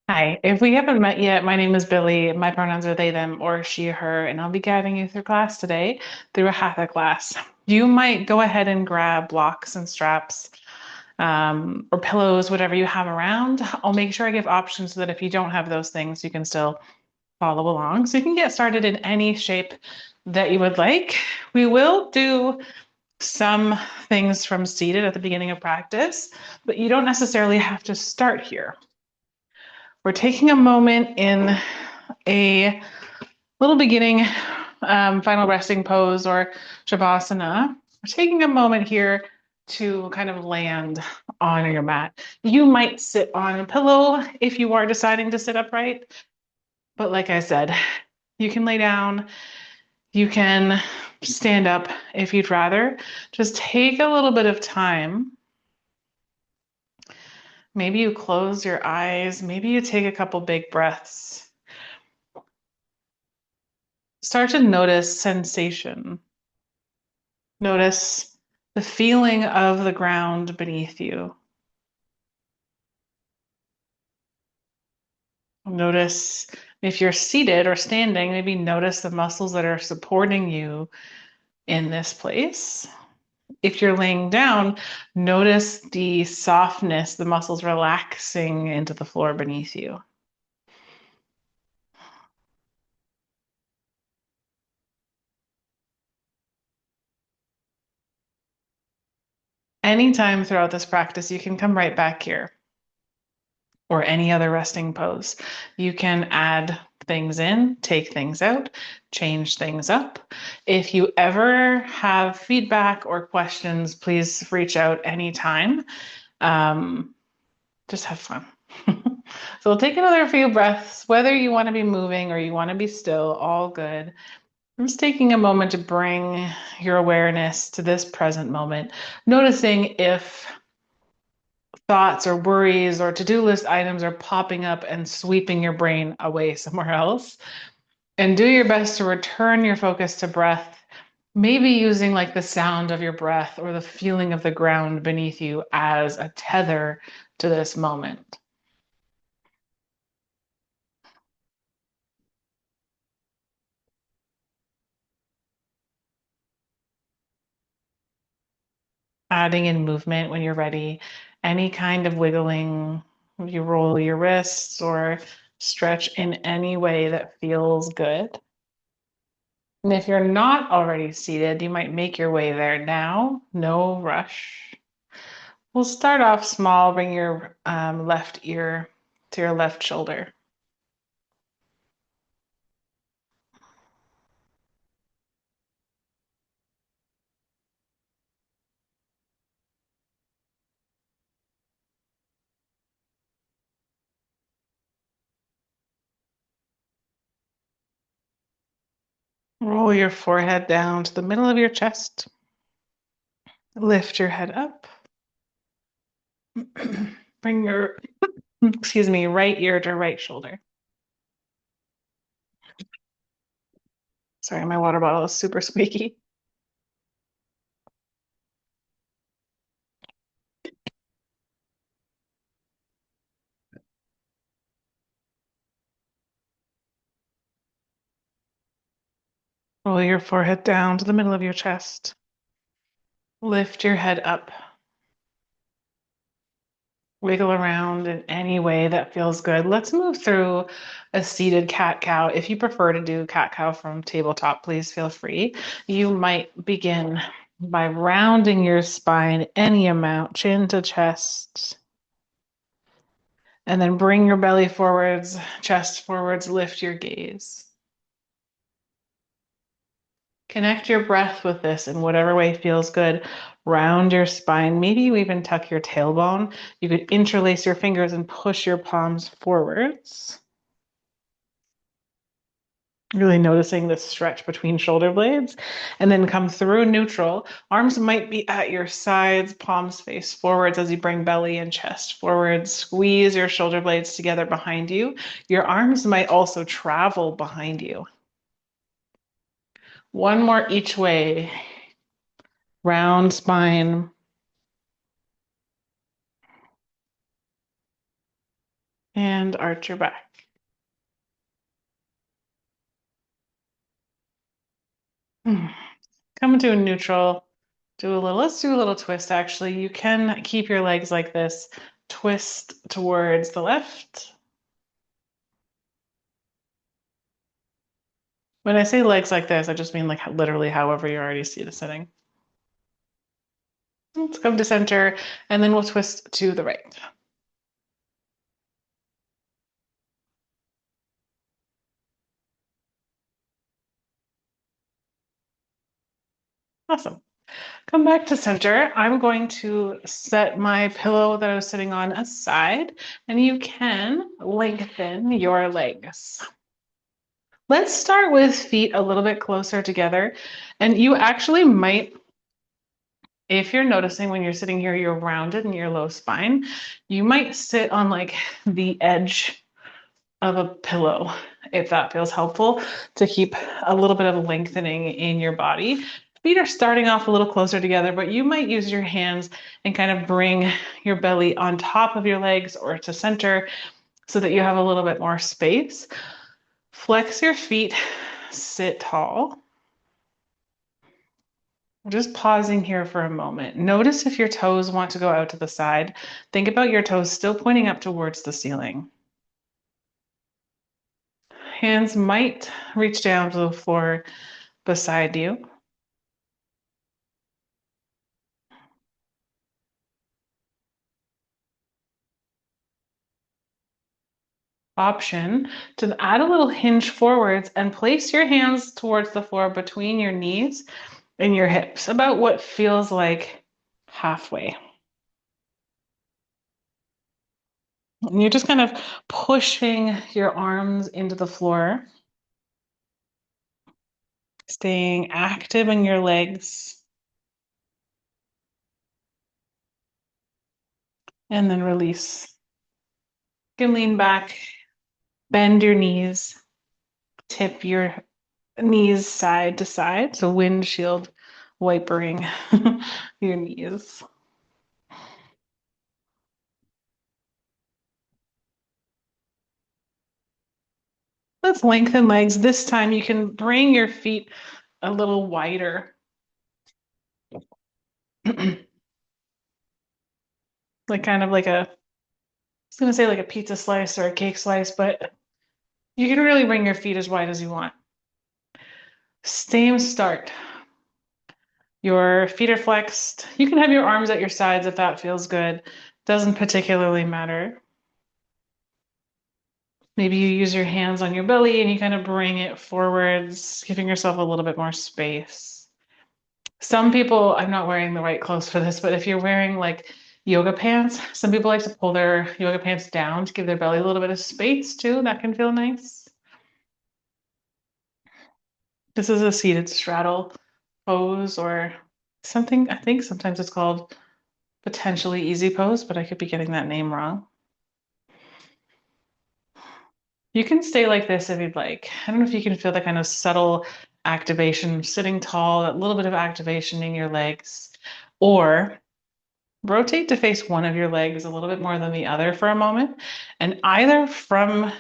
Hi, if we haven't met yet, my name is Billie. My pronouns are they, them, or she, her, and I'll be guiding you through class today through a hatha class. You might go ahead and grab blocks and straps or pillows, whatever you have around. I'll make sure I give options so that if you don't have those things, you can still follow along. So you can get started in any shape that you would like. We will do some things from seated at the beginning of practice, but you don't necessarily have to start here. We're taking a moment in a little beginning final resting pose or Shavasana. We're taking a moment here to kind of land on your mat. You might sit on a pillow if you are deciding to sit upright, but like I said, you can lay down, you can stand up if you'd rather. Just take a little bit of time. Maybe you close your eyes, maybe you take a couple big breaths. Start to notice sensation. Notice the feeling of the ground beneath you. Notice if you're seated or standing, maybe notice the muscles that are supporting you in this place. If you're laying down, notice the softness, the muscles relaxing into the floor beneath you. Anytime throughout this practice, you can come right back here or any other resting pose. You can add things in, take things out, change things up. If you ever have feedback or questions, please reach out anytime. Um, just have fun. So we'll take another few breaths, whether you want to be moving or you want to be still, all good. I'm just taking a moment to bring your awareness to this present moment, noticing if thoughts or worries or to-do list items are popping up and sweeping your brain away somewhere else. And do your best to return your focus to breath, maybe using like the sound of your breath or the feeling of the ground beneath you as a tether to this moment. Adding in movement when you're ready, any kind of wiggling, you roll your wrists or stretch in any way that feels good. And if you're not already seated, you might make your way there now. No rush. We'll start off small. Bring your left ear to your left shoulder. Roll your forehead down to the middle of your chest. Lift your head up. Bring your, excuse me, right ear to right shoulder. Sorry, my water bottle is super squeaky. Roll your forehead down to the middle of your chest. Lift your head up. Wiggle around in any way that feels good. Let's move through a seated cat cow. If you prefer to do cat cow from tabletop, please feel free. You might begin by rounding your spine any amount, chin to chest, and then bring your belly forwards, chest forwards, lift your gaze. Connect your breath with this in whatever way feels good. Round your spine. Maybe you even tuck your tailbone. You could interlace your fingers and push your palms forwards. Really noticing the stretch between shoulder blades, and then come through neutral. Arms might be at your sides, palms face forwards as you bring belly and chest forwards. Squeeze your shoulder blades together behind you. Your arms might also travel behind you. One more each way. Round spine. And arch your back. Hmm. Come into a neutral. Let's do a little twist actually. You can keep your legs like this. Twist towards the left. When I say legs like this, I just mean like literally however you're already seated sitting. Let's come to center and then we'll twist to the right. Awesome. Come back to center. I'm going to set my pillow that I was sitting on aside, and you can lengthen your legs. Let's start with feet a little bit closer together. And you actually might, if you're noticing when you're sitting here, you're rounded in your low spine, you might sit on like the edge of a pillow, if that feels helpful, to keep a little bit of lengthening in your body. Feet are starting off a little closer together, but you might use your hands and kind of bring your belly on top of your legs or to center so that you have a little bit more space. Flex your feet, sit tall. Just pausing here for a moment. Notice if your toes want to go out to the side. Think about your toes still pointing up towards the ceiling. Hands might reach down to the floor beside you. Option to add a little hinge forwards and place your hands towards the floor between your knees and your hips, about what feels like halfway. And you're just kind of pushing your arms into the floor, staying active in your legs, and then release. You can lean back, bend your knees, tip your knees side to side, so windshield wipering your knees. Let's lengthen legs. This time you can bring your feet a little wider. Like kind of like a, I was gonna say like a pizza slice or a cake slice, but you can really bring your feet as wide as you want. Same start. Your feet are flexed. You can have your arms at your sides if that feels good. Doesn't particularly matter. Maybe you use your hands on your belly and you kind of bring it forwards, giving yourself a little bit more space. Some people, I'm not wearing the right clothes for this, but if you're wearing like yoga pants, some people like to pull their yoga pants down to give their belly a little bit of space too. That can feel nice. This is a seated straddle pose or something. I think sometimes it's called potentially easy pose, but I could be getting that name wrong. You can stay like this if you'd like. I don't know if you can feel the kind of subtle activation, sitting tall, a little bit of activation in your legs, or rotate to face one of your legs a little bit more than the other for a moment. And either from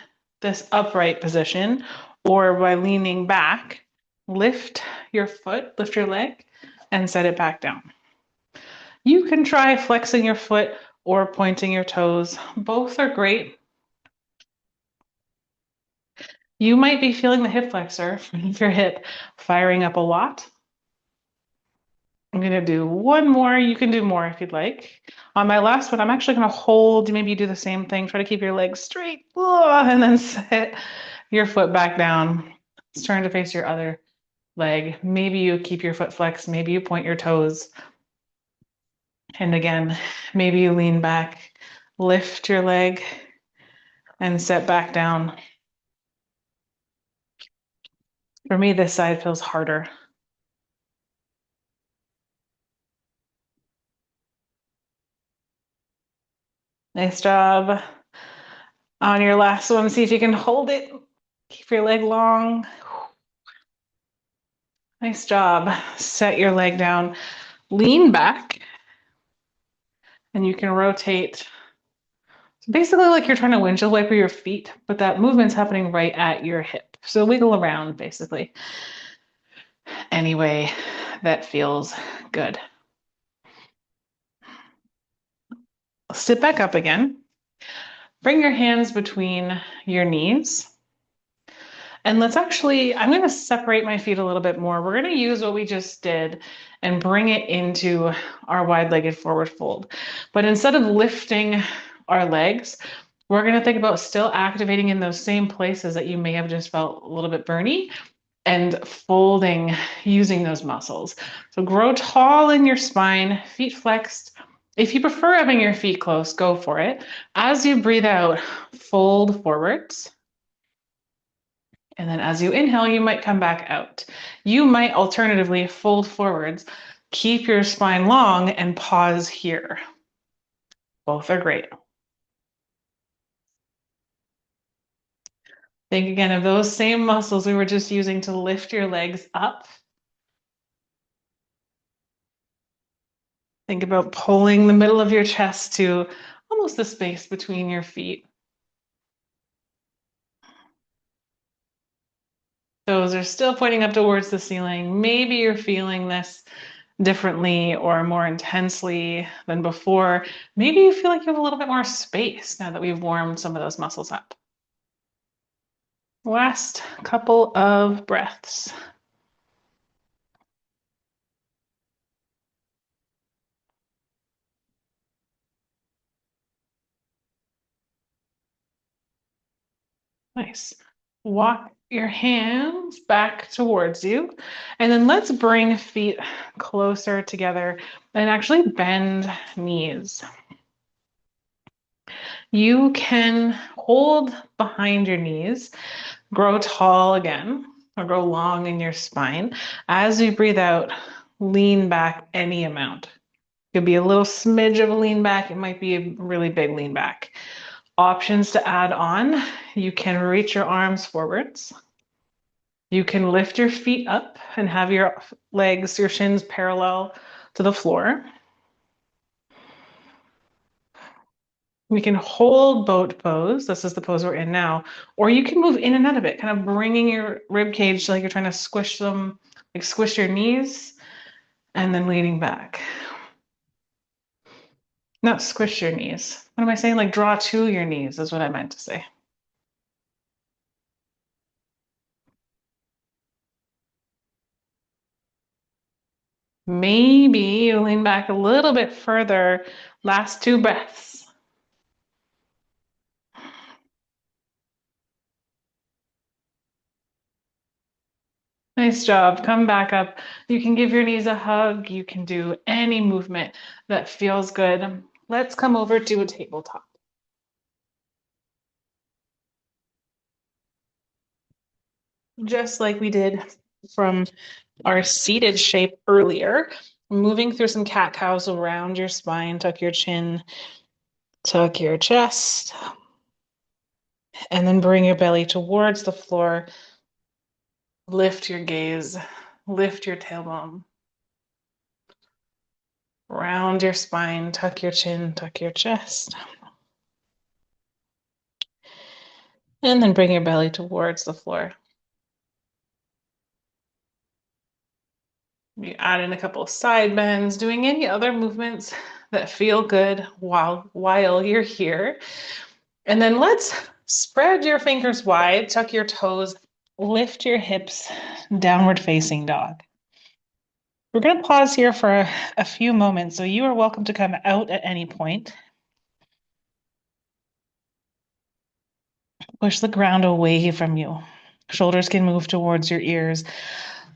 this upright position or by leaning back, lift your foot, lift your leg, and set it back down. You can try flexing your foot or pointing your toes. Both are great. You might be feeling the hip flexor of your hip firing up a lot. I'm going to do one more. You can do more if you'd like. On my last one, I'm actually going to hold. Maybe you do the same thing. Try to keep your legs straight and then set your foot back down. Let's turn to face your other leg. Maybe you keep your foot flexed. Maybe you point your toes. And again, maybe you lean back, lift your leg, and set back down. For me, this side feels harder. Nice job. On your last one, see if you can hold it. Keep your leg long. Nice job. Set your leg down. Lean back, and you can rotate Basically like you're trying to windshield wiper your feet, but that movement's happening right at your hip. So wiggle around basically any way that feels good. Sit back up again. Bring your hands between your knees. And I'm going to separate my feet a little bit more. We're going to use what we just did and bring it into our wide-legged forward fold. But instead of lifting our legs, we're going to think about still activating in those same places that you may have just felt a little bit burny and folding using those muscles. So grow tall in your spine, feet flexed. If you prefer having your feet close, go for it. As you breathe out, fold forwards. And then as you inhale, you might come back out. You might alternatively fold forwards, keep your spine long, and pause here. Both are great. Think again of those same muscles we were just using to lift your legs up. Think about pulling the middle of your chest to almost the space between your feet. Toes are still pointing up towards the ceiling. Maybe you're feeling this differently or more intensely than before. Maybe you feel like you have a little bit more space now that we've warmed some of those muscles up. Last couple of breaths. Nice. Walk your hands back towards you. And then let's bring feet closer together and actually bend knees. You can hold behind your knees, grow tall again, or grow long in your spine. As you breathe out, lean back any amount. It could be a little smidge of a lean back. It might be a really big lean back. Options to add on, you can reach your arms forwards. You can lift your feet up and have your legs, your shins parallel to the floor. You can hold boat pose. This is the pose we're in now. Or you can move in and out of it, kind of bringing your rib cage like you're trying to squish them, like squish your knees and then leaning back. Not squish your knees. What am I saying? Like draw to your knees is what I meant to say. Maybe you lean back a little bit further. Last two breaths. Nice job. Come back up. You can give your knees a hug. You can do any movement that feels good. Let's come over to a tabletop. Just like we did from our seated shape earlier, moving through some cat cows around your spine. Tuck your chin, tuck your chest, and then bring your belly towards the floor. Lift your gaze, lift your tailbone. Round your spine, tuck your chin, tuck your chest. And then bring your belly towards the floor. You add in a couple of side bends, doing any other movements that feel good while you're here. And then let's spread your fingers wide, tuck your toes, lift your hips, downward facing dog. We're going to pause here for a few moments, so you are welcome to come out at any point. Push the ground away from you. Shoulders can move towards your ears.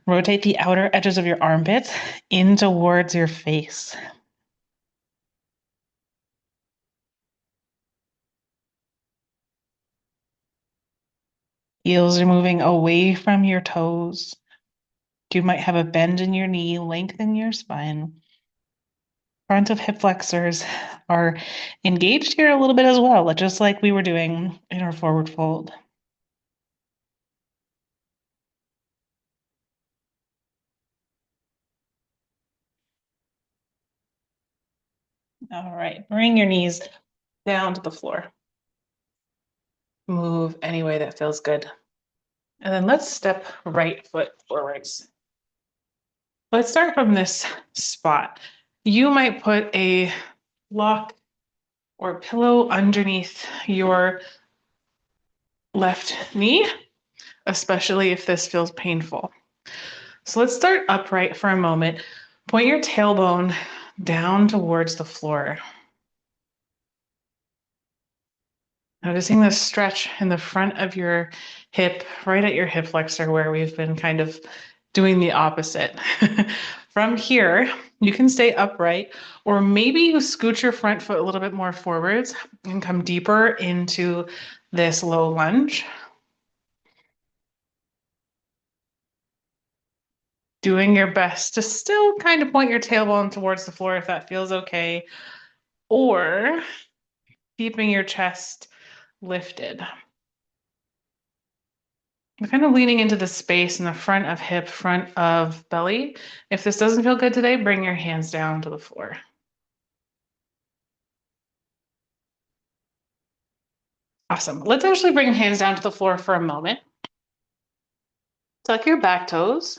Rotate the outer edges of your armpits in towards your face. Heels are moving away from your toes. You might have a bend in your knee, lengthen your spine. Front of hip flexors are engaged here a little bit as well, just like we were doing in our forward fold. All right, bring your knees down to the floor. move any way that feels good. And then let's step right foot forwards. Let's start from this spot. You might put a block or pillow underneath your left knee, especially if this feels painful. So let's start upright for a moment. Point your tailbone down towards the floor. Noticing the stretch in the front of your hip, right at your hip flexor, where we've been kind of doing the opposite. From here, you can stay upright, or maybe you scoot your front foot a little bit more forwards and come deeper into this low lunge. Doing your best to still kind of point your tailbone towards the floor if that feels okay, or keeping your chest lifted. We're kind of leaning into the space in the front of hip, front of belly. If this doesn't feel good today, bring your hands down to the floor. Awesome. Let's actually bring hands down to the floor for a moment. Tuck your back toes.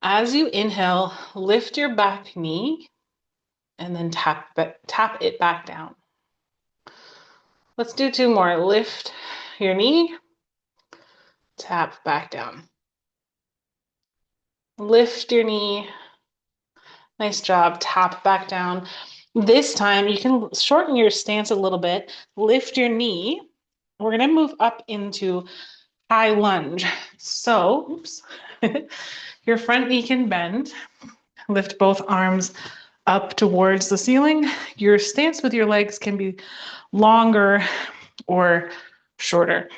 As you inhale, lift your back knee and then tap it back down. Let's do two more. Lift your knee, tap back down. Lift your knee. Nice job. Tap back down. This time you can shorten your stance a little bit. Lift your knee. We're going to move up into high lunge. So, oops. Your front knee can bend. Lift both arms up towards the ceiling. Your stance with your legs can be longer or shorter.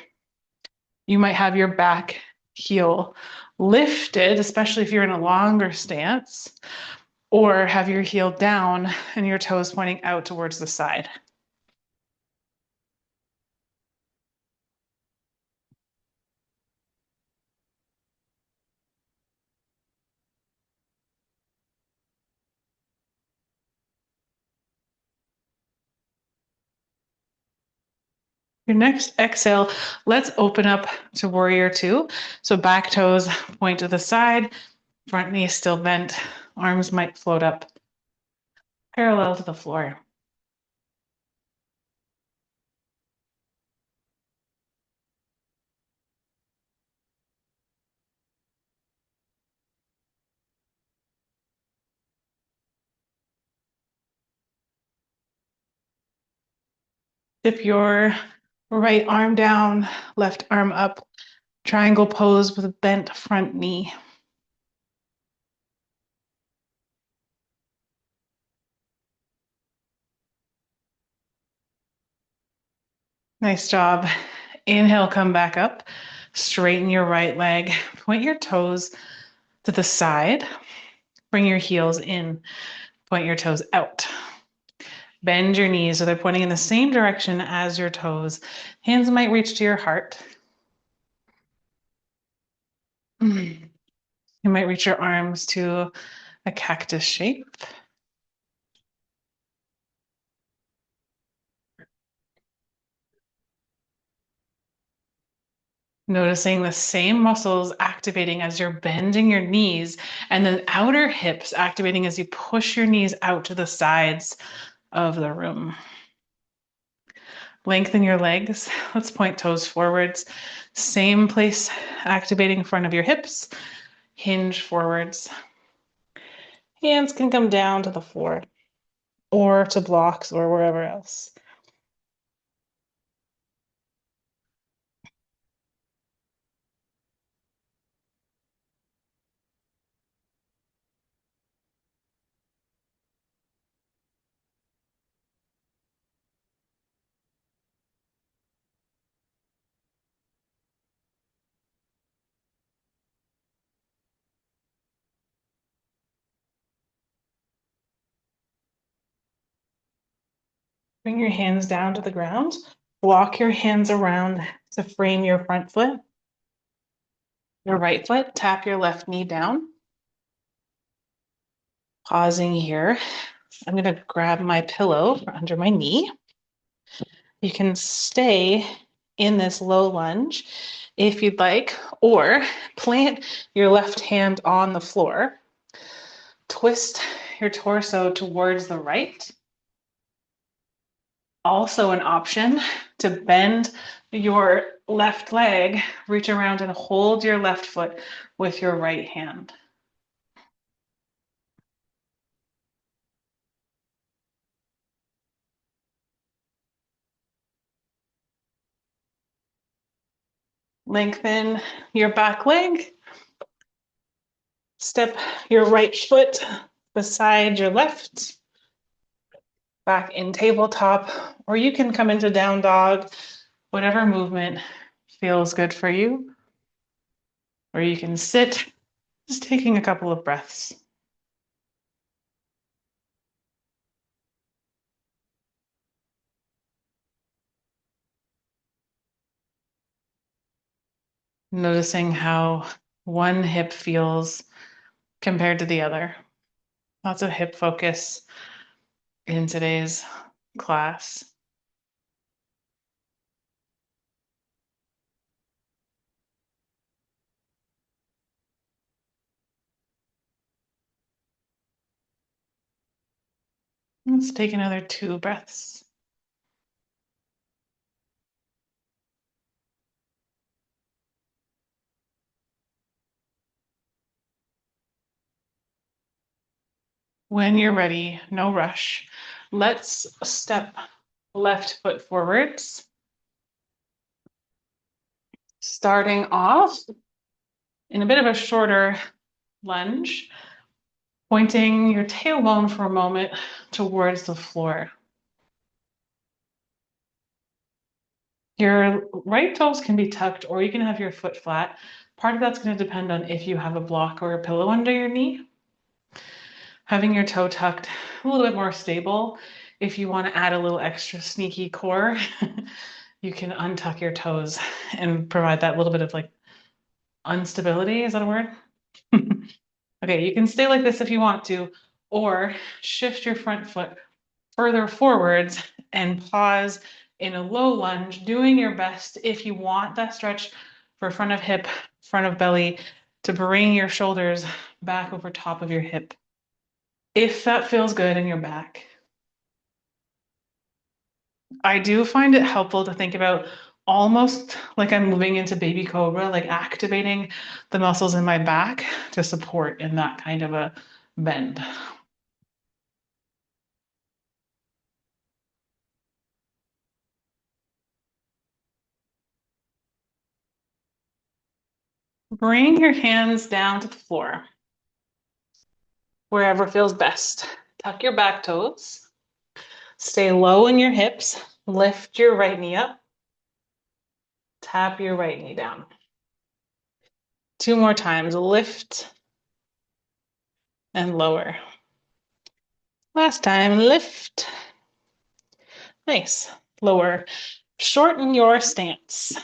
You might have your back heel lifted, especially if you're in a longer stance, or have your heel down and your toes pointing out towards the side. Your next exhale, let's open up to warrior two. So back toes point to the side, front knee still bent, arms might float up parallel to the floor. Dip your right arm down, left arm up, triangle pose with a bent front knee. Nice job. Inhale, come back up. Straighten your right leg. Point your toes to the side. Bring your heels in. Point your toes out. Bend your knees so they're pointing in the same direction as your toes. Hands might reach to your heart. You might reach your arms to a cactus shape. Noticing the same muscles activating as you're bending your knees, and then outer hips activating as you push your knees out to the sides of the room. Lengthen your legs. Let's point toes forwards. Same place activating in front of your hips. Hinge forwards. Hands can come down to the floor or to blocks or wherever else. Bring your hands down to the ground. Walk your hands around to frame your front foot. Your right foot, tap your left knee down. Pausing here. I'm going to grab my pillow under my knee. You can stay in this low lunge if you'd like, or plant your left hand on the floor. Twist your torso towards the right. Also an option to bend your left leg, reach around and hold your left foot with your right hand. Lengthen your back leg. Step your right foot beside your left. Back in tabletop, or you can come into down dog, whatever movement feels good for you. Or you can sit, just taking a couple of breaths. Noticing how one hip feels compared to the other. Lots of hip focus in today's class. Let's take another 2 breaths. When you're ready, no rush. Let's step left foot forwards. Starting off in a bit of a shorter lunge, pointing your tailbone for a moment towards the floor. Your right toes can be tucked, or you can have your foot flat. Part of that's going to depend on if you have a block or a pillow under your knee. Having your toe tucked, a little bit more stable. If you want to add a little extra sneaky core, you can untuck your toes and provide that little bit of like instability. Is that a word? Okay, you can stay like this if you want to, or shift your front foot further forwards and pause in a low lunge, doing your best if you want that stretch for front of hip, front of belly, to bring your shoulders back over top of your hip. If that feels good in your back. I do find it helpful to think about almost like I'm moving into baby cobra, like activating the muscles in my back to support in that kind of a bend. Bring your hands down to the floor, wherever feels best. Tuck your back toes. Stay low in your hips. Lift your right knee up. Tap your right knee down. 2 more times. Lift and lower. Last time, lift. Nice. Lower. Shorten your stance.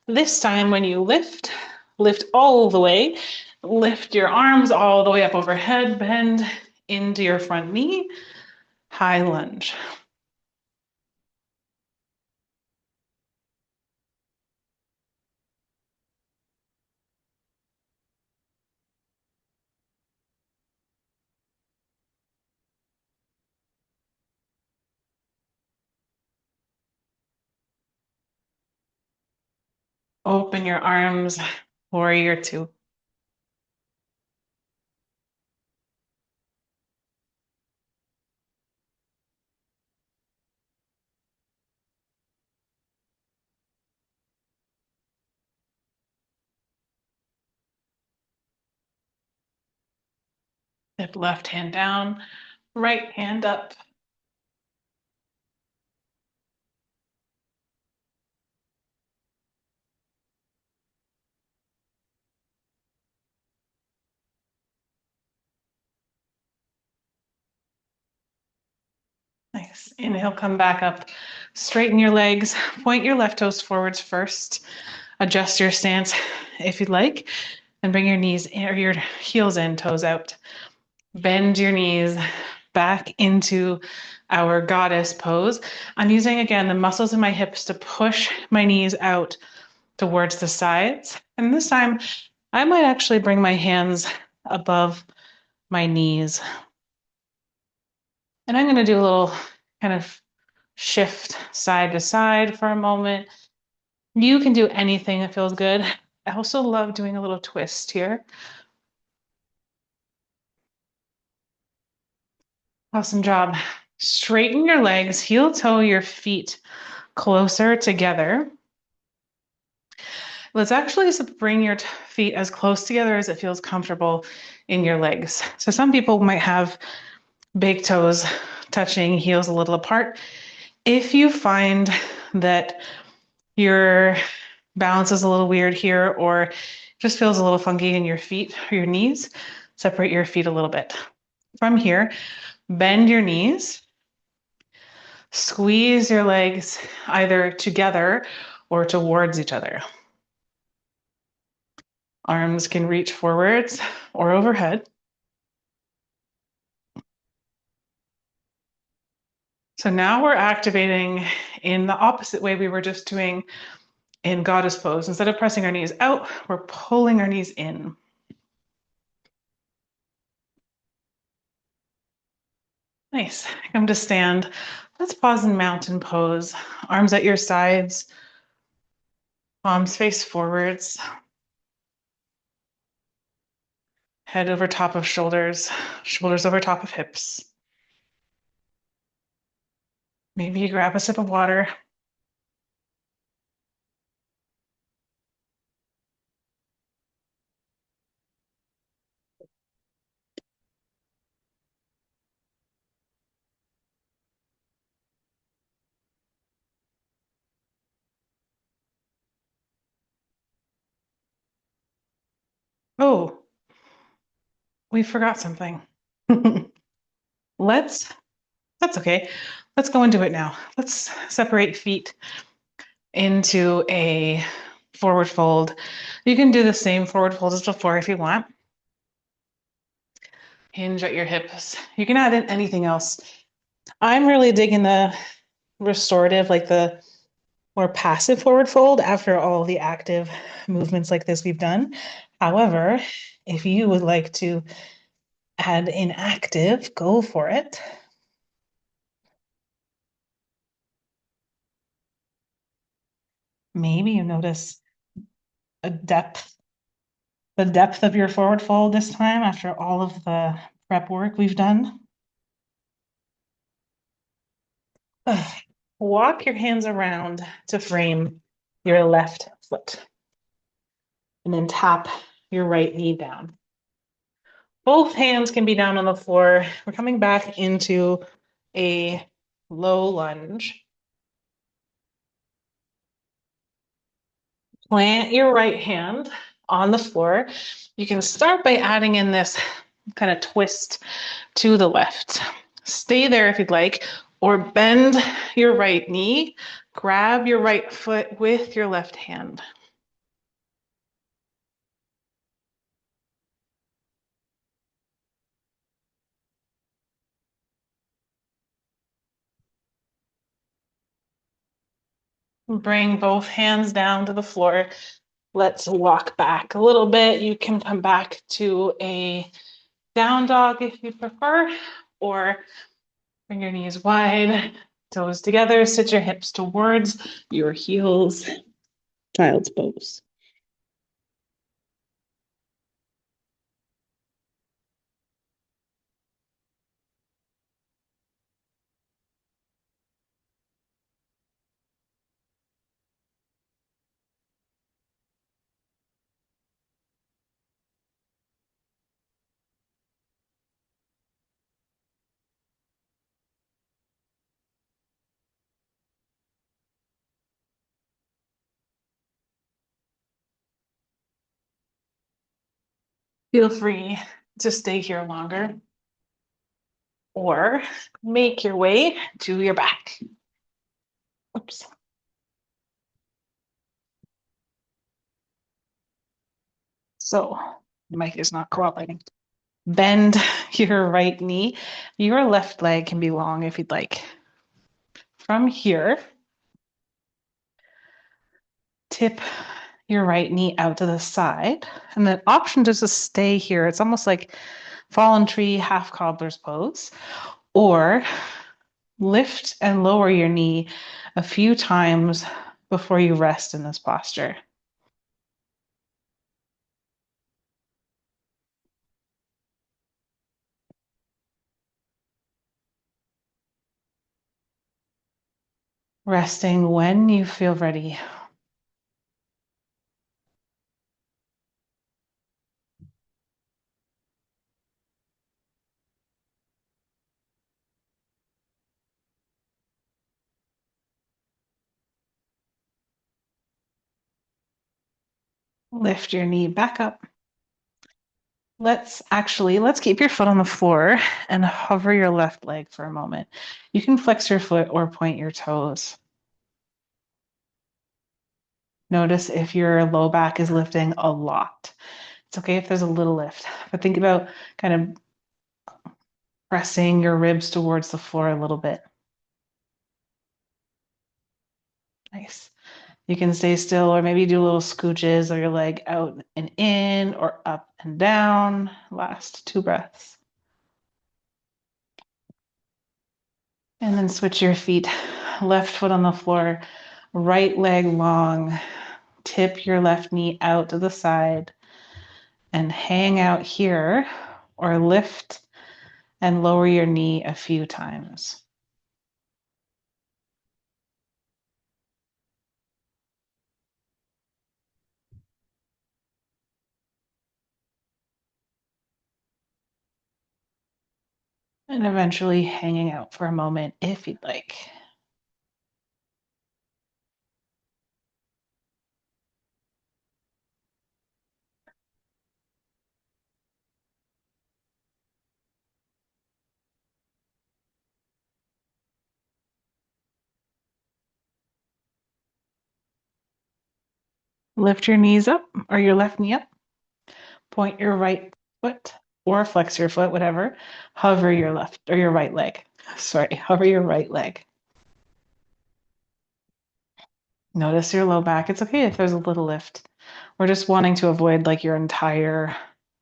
This time when you lift, lift all the way. Lift your arms all the way up overhead. Bend into your front knee. High lunge. Open your arms, warrior 2. Step left hand down, right hand up. Nice. Inhale, come back up. Straighten your legs. Point your left toes forwards first. Adjust your stance if you'd like. And bring your knees in, or your heels in, toes out. Bend your knees back into our goddess pose. I'm using again the muscles in my hips to push my knees out towards the sides. And this time I might actually bring my hands above my knees. And I'm going to do a little kind of shift side to side for a moment. You can do anything that feels good. I also love doing a little twist here. Awesome job. Straighten your legs, heel toe your feet closer together. Let's actually bring your feet as close together as it feels comfortable in your legs. So some people might have big toes touching, heels a little apart. If you find that your balance is a little weird here or just feels a little funky in your feet or your knees, separate your feet a little bit. From here, bend your knees, squeeze your legs either together or towards each other. Arms can reach forwards or overhead. So now we're activating in the opposite way we were just doing in goddess pose. Instead of pressing our knees out, we're pulling our knees in. Nice. Come to stand. Let's pause in mountain pose. Arms at your sides, palms face forwards, head over top of shoulders, shoulders over top of hips. Maybe you grab a sip of water. Oh, we forgot something. Let's, that's okay. Let's go and do it now. Let's separate feet into a forward fold. You can do the same forward fold as before if you want. Hinge at your hips. You can add in anything else. I'm really digging the restorative, like the more passive forward fold after all the active movements like this we've done. However, if you would like to add in active, go for it. Maybe you notice a depth, the depth of your forward fold this time after all of the prep work we've done. Walk your hands around to frame your left foot and then tap your right knee down. Both hands can be down on the floor. We're coming back into a low lunge. Plant your right hand on the floor. You can start by adding in this kind of twist to the left. Stay there if you'd like, or bend your right knee. Grab your right foot with your left hand. Bring both hands down to the floor. Let's walk back a little bit. You can come back to a down dog if you prefer, or bring your knees wide, toes together, sit your hips towards your heels, child's pose. Feel free to stay here longer or make your way to your back. Oops. So, the mic is not cooperating. Bend your right knee. Your left leg can be long if you'd like. From here, tip your right knee out to the side. And the option is to stay here. It's almost like fallen tree, half cobbler's pose. Or lift and lower your knee a few times before you rest in this posture. Resting when you feel ready. Lift your knee back up. Let's keep your foot on the floor and hover your left leg for a moment. You can flex your foot or point your toes. Notice if your low back is lifting a lot. It's okay if there's a little lift, but think about kind of pressing your ribs towards the floor a little bit. Nice. You can stay still or maybe do little scooches or your leg out and in or up and down. Last 2 breaths. And then switch your feet. Left foot on the floor, right leg long. Tip your left knee out to the side and hang out here or lift and lower your knee a few times. And eventually hanging out for a moment if you'd like. Lift your knees up or your left knee up. Point your right foot or flex your foot, whatever. Hover your left or your right leg. Sorry, hover your right leg. Notice your low back. It's okay if there's a little lift. We're just wanting to avoid like your entire,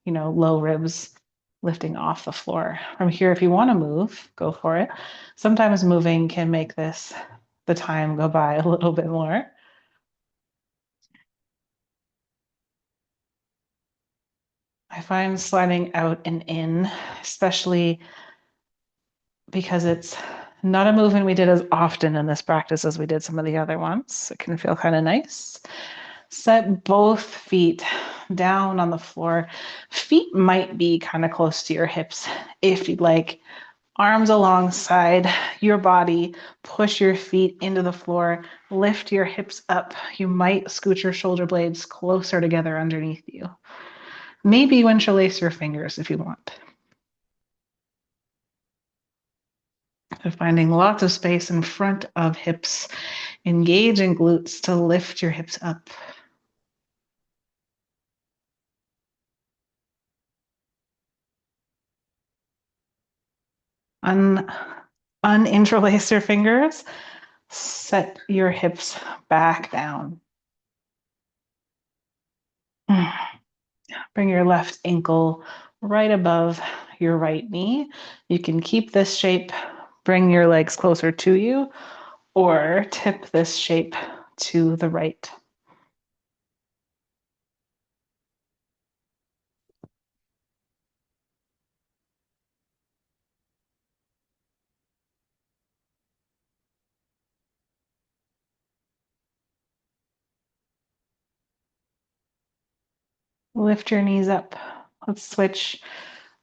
low ribs lifting off the floor. From here, if you want to move, go for it. Sometimes moving can make the time go by a little bit more. I find sliding out and in, especially because it's not a movement we did as often in this practice as we did some of the other ones. It can feel kind of nice. Set both feet down on the floor. Feet might be kind of close to your hips if you'd like. Arms alongside your body. Push your feet into the floor. Lift your hips up. You might scoot your shoulder blades closer together underneath you. Maybe you interlace your fingers if you want. So finding lots of space in front of hips. Engage in glutes to lift your hips up. Uninterlace your fingers. Set your hips back down. Bring your left ankle right above your right knee. You can keep this shape, bring your legs closer to you, or tip this shape to the right. Lift your knees up. Let's switch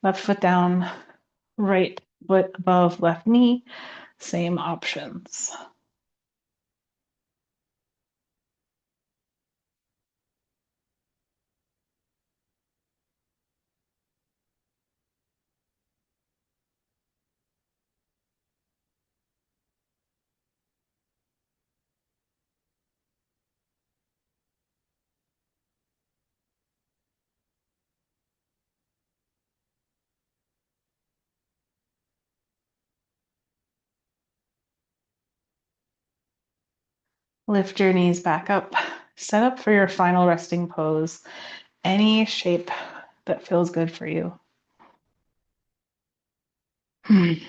left foot down, right foot above left knee. Same options. Lift your knees back up. Set up for your final resting pose. Any shape that feels good for you. And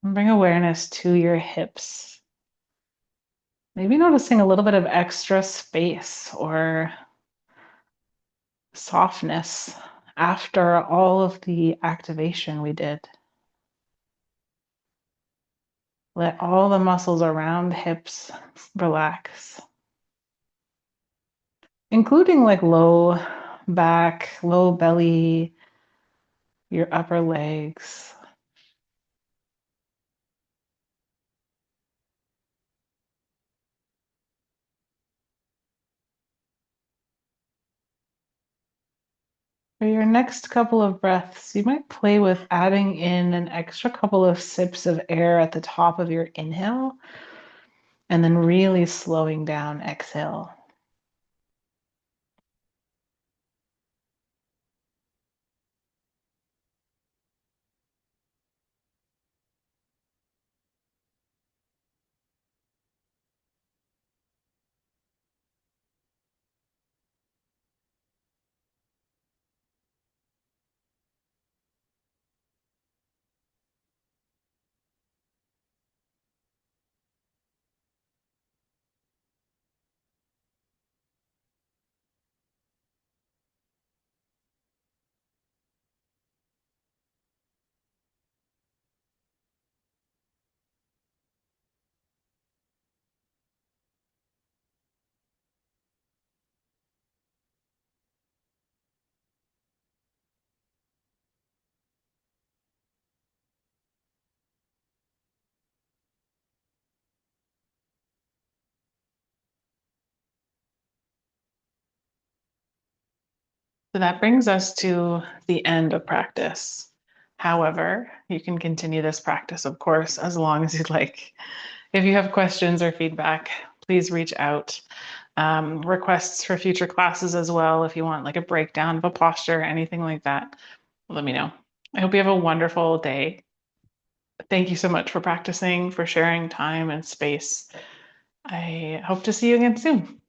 bring awareness to your hips. Maybe noticing a little bit of extra space or softness after all of the activation we did. Let all the muscles around the hips relax, including like low back, low belly, your upper legs. For your next couple of breaths, you might play with adding in an extra couple of sips of air at the top of your inhale and then really slowing down exhale. So that brings us to the end of practice. However, you can continue this practice, of course, as long as you'd like. If you have questions or feedback, please reach out. Requests for future classes as well. If you want like a breakdown of a posture, anything like that, let me know. I hope you have a wonderful day. Thank you so much for practicing, for sharing time and space. I hope to see you again soon.